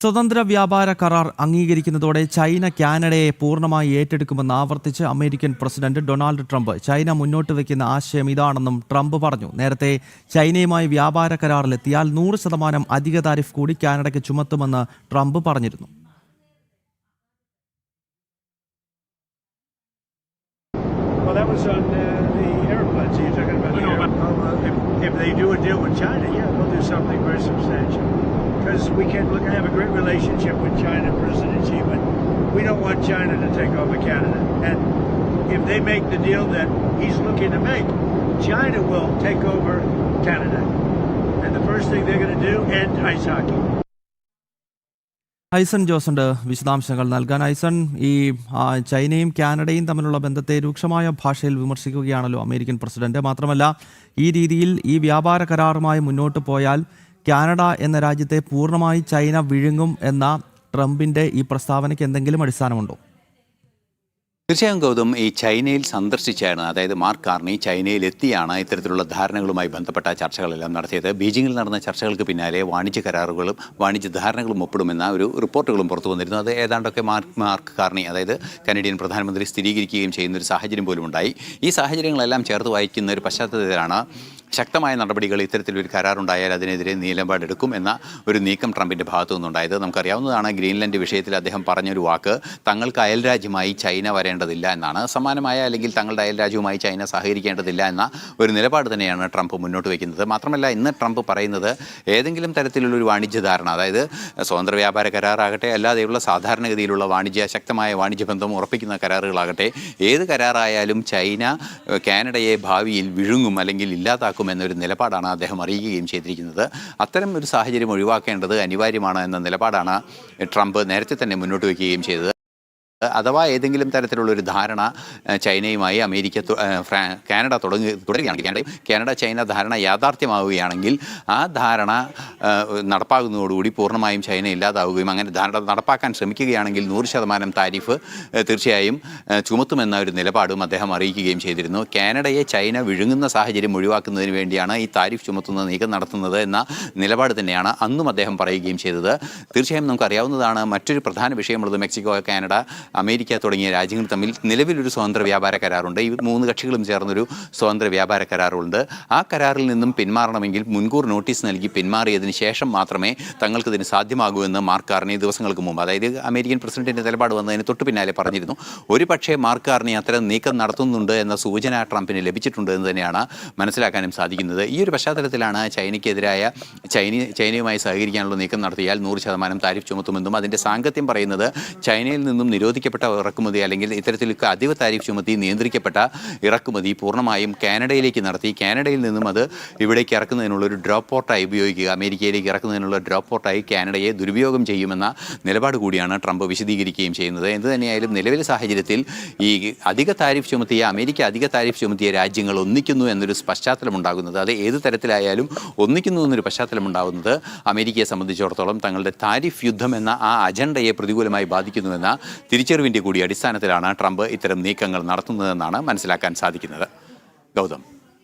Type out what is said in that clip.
സ്വതന്ത്ര വ്യാപാര കരാർ അംഗീകരിക്കുന്നതോടെ ചൈന കാനഡയെ പൂർണ്ണമായി ഏറ്റെടുക്കുമെന്ന് ആവർത്തിച്ച് American president Donald Trump. China മുന്നോട്ട് വയ്ക്കുന്ന ആശയം ഇതാണെന്നും ട്രംപ് പറഞ്ഞു. നേരത്തെ ചൈനയുമായി വ്യാപാര കരാറിലെത്തിയാൽ 100% അധിക താരിഫ് കൂടി കാനഡയ്ക്ക് ചുമത്തുമെന്ന് ട്രംപ് പറഞ്ഞിരുന്നു. If they do a deal with China, yeah, we'll do something very substantial. Because we can have a great relationship with China, President Xi, but we don't want China to take over Canada. And if they make the deal that he's looking to make, China will take over Canada. And the first thing they're going to do, end ice hockey. ഐസൺ ജോസുണ്ട് വിശദാംശങ്ങൾ നൽകാൻ. ഐസൺ, ഈ ചൈനയും കാനഡയും തമ്മിലുള്ള ബന്ധത്തെ രൂക്ഷമായ ഭാഷയിൽ വിമർശിക്കുകയാണല്ലോ അമേരിക്കൻ പ്രസിഡന്റ്. മാത്രമല്ല, ഈ രീതിയിൽ ഈ വ്യാപാര കരാറുമായി മുന്നോട്ട് പോയാൽ കാനഡ എന്ന രാജ്യത്തെ പൂർണ്ണമായി ചൈന വിഴുങ്ങും എന്ന ട്രംപിന്റെ ഈ പ്രസ്താവനയ്ക്ക് എന്തെങ്കിലും അടിസ്ഥാനമുണ്ടോ? തീർച്ചയായും ഗൗതം, ഈ ചൈനയിൽ സന്ദർശിച്ചാണ്, അതായത് മാർക്ക് കാർണി ചൈനയിൽ എത്തിയാണ് ഇത്തരത്തിലുള്ള ധാരണകളുമായി ബന്ധപ്പെട്ട ചർച്ചകളെല്ലാം നടത്തിയത്. ബീജിംഗിൽ നടന്ന ചർച്ചകൾക്ക് പിന്നാലെ വാണിജ്യ കരാറുകളും വാണിജ്യ ധാരണകളും ഒപ്പിടുമെന്ന ഒരു റിപ്പോർട്ടുകളും പുറത്തു വന്നിരുന്നു. അത് ഏതാണ്ടൊക്കെ മാർക്ക് കാർണി, അതായത് കനേഡിയൻ പ്രധാനമന്ത്രി, സ്ഥിരീകരിക്കുകയും ചെയ്യുന്ന ഒരു സാഹചര്യം പോലും ഉണ്ടായി. ഈ സാഹചര്യങ്ങളെല്ലാം ചേർത്ത് വായിക്കുന്ന ഒരു പശ്ചാത്തലത്തിലാണ് ശക്തമായ നടപടികൾ, ഇത്തരത്തിലൊരു കരാറുണ്ടായാൽ അതിനെതിരെ നിലപാടെടുക്കും എന്ന ഒരു നീക്കം ട്രംപിൻ്റെ ഭാഗത്തു നിന്നുണ്ടായത്. നമുക്കറിയാവുന്നതാണ്, ഗ്രീൻലൻഡ് വിഷയത്തിൽ അദ്ദേഹം പറഞ്ഞൊരു വാക്ക് തങ്ങൾക്ക് അയൽരാജ്യമായി ചൈന വരേണ്ടതില്ല എന്നാണ്. സമാനമായ അല്ലെങ്കിൽ തങ്ങളുടെ അയൽരാജ്യവുമായി ചൈന സഹകരിക്കേണ്ടതില്ല എന്ന ഒരു നിലപാട് തന്നെയാണ് ട്രംപ് മുന്നോട്ട് വയ്ക്കുന്നത്. മാത്രമല്ല, ഇന്ന് ട്രംപ് പറയുന്നത് ഏതെങ്കിലും തരത്തിലുള്ളൊരു വാണിജ്യ ധാരണ, അതായത് സ്വതന്ത്ര വ്യാപാര കരാറാകട്ടെ അല്ലാതെയുള്ള സാധാരണഗതിയിലുള്ള ശക്തമായ വാണിജ്യ ബന്ധം ഉറപ്പിക്കുന്ന കരാറുകളാകട്ടെ, ഏത് കരാറായാലും ചൈന കാനഡയെ ഭാവിയിൽ വിഴുങ്ങും അല്ലെങ്കിൽ ഇല്ലാതാക്കും എന്നൊരു നിലപാടാണ് അദ്ദേഹം അറിയിക്കുകയും ചെയ്തിരിക്കുന്നത്. അത്തരം ഒരു സാഹചര്യം ഒഴിവാക്കേണ്ടത് അനിവാര്യമാണ് എന്ന നിലപാടാണ് ട്രംപ് നേരത്തെ തന്നെ മുന്നോട്ട് വയ്ക്കുകയും ചെയ്തത്. അഥവാ ഏതെങ്കിലും തരത്തിലുള്ളൊരു ധാരണ ചൈനയുമായി കാനഡ തുടരുകയാണെങ്കിൽ, കാനഡ ചൈന ധാരണ യാഥാർത്ഥ്യമാവുകയാണെങ്കിൽ ആ ധാരണ നടപ്പാകുന്നതോടുകൂടി പൂർണ്ണമായും ചൈന ഇല്ലാതാവുകയും അങ്ങനെ ധാരണ നടപ്പാക്കാൻ ശ്രമിക്കുകയാണെങ്കിൽ 100% താരിഫ് തീർച്ചയായും ചുമത്തുമെന്ന ഒരു നിലപാടും അദ്ദേഹം അറിയിക്കുകയും ചെയ്തിരുന്നു. കാനഡയെ ചൈന വിഴുങ്ങുന്ന സാഹചര്യം ഒഴിവാക്കുന്നതിന് വേണ്ടിയാണ് ഈ താരിഫ് ചുമത്തുന്ന നീക്കം നടത്തുന്നത് എന്ന നിലപാട് തന്നെയാണ് അന്നും അദ്ദേഹം പറയുകയും ചെയ്തത്. തീർച്ചയായും നമുക്കറിയാവുന്നതാണ്, മറ്റൊരു പ്രധാന വിഷയമുള്ളത് മെക്സിക്കോ, കാനഡ, അമേരിക്ക തുടങ്ങിയ രാജ്യങ്ങൾ തമ്മിൽ നിലവിലൊരു സ്വതന്ത്ര വ്യാപാര കരാറുണ്ട്. ഈ 3 കക്ഷികളും ചേർന്നൊരു സ്വതന്ത്ര വ്യാപാര കരാറുണ്ട്. ആ കരാറിൽ നിന്നും പിന്മാറണമെങ്കിൽ മുൻകൂർ നോട്ടീസ് നൽകി പിന്മാറിയതിന് ശേഷം മാത്രമേ തങ്ങൾക്കിതിന് സാധ്യമാകൂ എന്ന് മാർക്ക് കാർണി ദിവസങ്ങൾക്ക് മുമ്പ്, അതായത് അമേരിക്കൻ പ്രസിഡന്റിന്റെ നിലപാട് വന്നതിന് തൊട്ടു പിന്നാലെ പറഞ്ഞിരുന്നു. ഒരു പക്ഷേ മാർക്ക് കാർണി അത്തരം നീക്കം നടത്തുന്നുണ്ട് എന്ന സൂചന ട്രംപിന് ലഭിച്ചിട്ടുണ്ട് എന്ന് തന്നെയാണ് മനസ്സിലാക്കാനും സാധിക്കുന്നത്. ഈ ഒരു പശ്ചാത്തലത്തിലാണ് ചൈനയുമായി സഹകരിക്കാനുള്ള നീക്കം നടത്തിയാൽ 100% താരിഫ് ചുമത്തുമെന്നും അതിൻ്റെ സാങ്കത്യം പറയുന്നത് ചൈനയിൽ നിന്നും നിരോധിക്കപ്പെട്ട ഇറക്കുമതി അല്ലെങ്കിൽ ഇത്തരത്തിലൊക്കെ അധിക താരിഫ് ചുമത്തി നിയന്ത്രിക്കപ്പെട്ട ഇറക്കുമതി പൂർണ്ണമായും കാനഡയിലേക്ക് നടത്തി കാനഡയിൽ നിന്നും അത് ഇവിടേക്ക് ഇറക്കുന്നതിനുള്ള ഒരു ഡ്രോപ്പ് പോർട്ടായി ഉപയോഗിക്കുക, അമേരിക്കയിലേക്ക് ഇറക്കുന്നതിനുള്ള ഡ്രോപ്പ് പോർട്ടായി കാനഡയെ ദുരുപയോഗം ചെയ്യുമെന്ന നിലപാട് കൂടിയാണ് ട്രംപ് വിശദീകരിക്കുകയും ചെയ്യുന്നത്. എന്ത് തന്നെയായാലും നിലവിലെ സാഹചര്യത്തിൽ ഈ അമേരിക്ക അധിക താരിഫ് ചുമത്തിയ രാജ്യങ്ങൾ ഒന്നിക്കുന്നു എന്നൊരു പശ്ചാത്തലം ഉണ്ടാകുന്നത്, അത് ഏത് തരത്തിലായാലും ഒന്നിക്കുന്നു എന്നൊരു പശ്ചാത്തലം ഉണ്ടാകുന്നത് അമേരിക്കയെ സംബന്ധിച്ചിടത്തോളം തങ്ങളുടെ താരിഫ് യുദ്ധം എന്ന ആ അജണ്ടയെ പ്രതികൂലമായി ബാധിക്കുന്നുവെന്ന തിരിച്ചറിവിൻ്റെ കൂടി അടിസ്ഥാനത്തിലാണ് ട്രംപ് ഇത്തരം നീക്കങ്ങൾ നടത്തുന്നതെന്നാണ് മനസ്സിലാക്കാൻ സാധിക്കുന്നത്. ഗൗതം.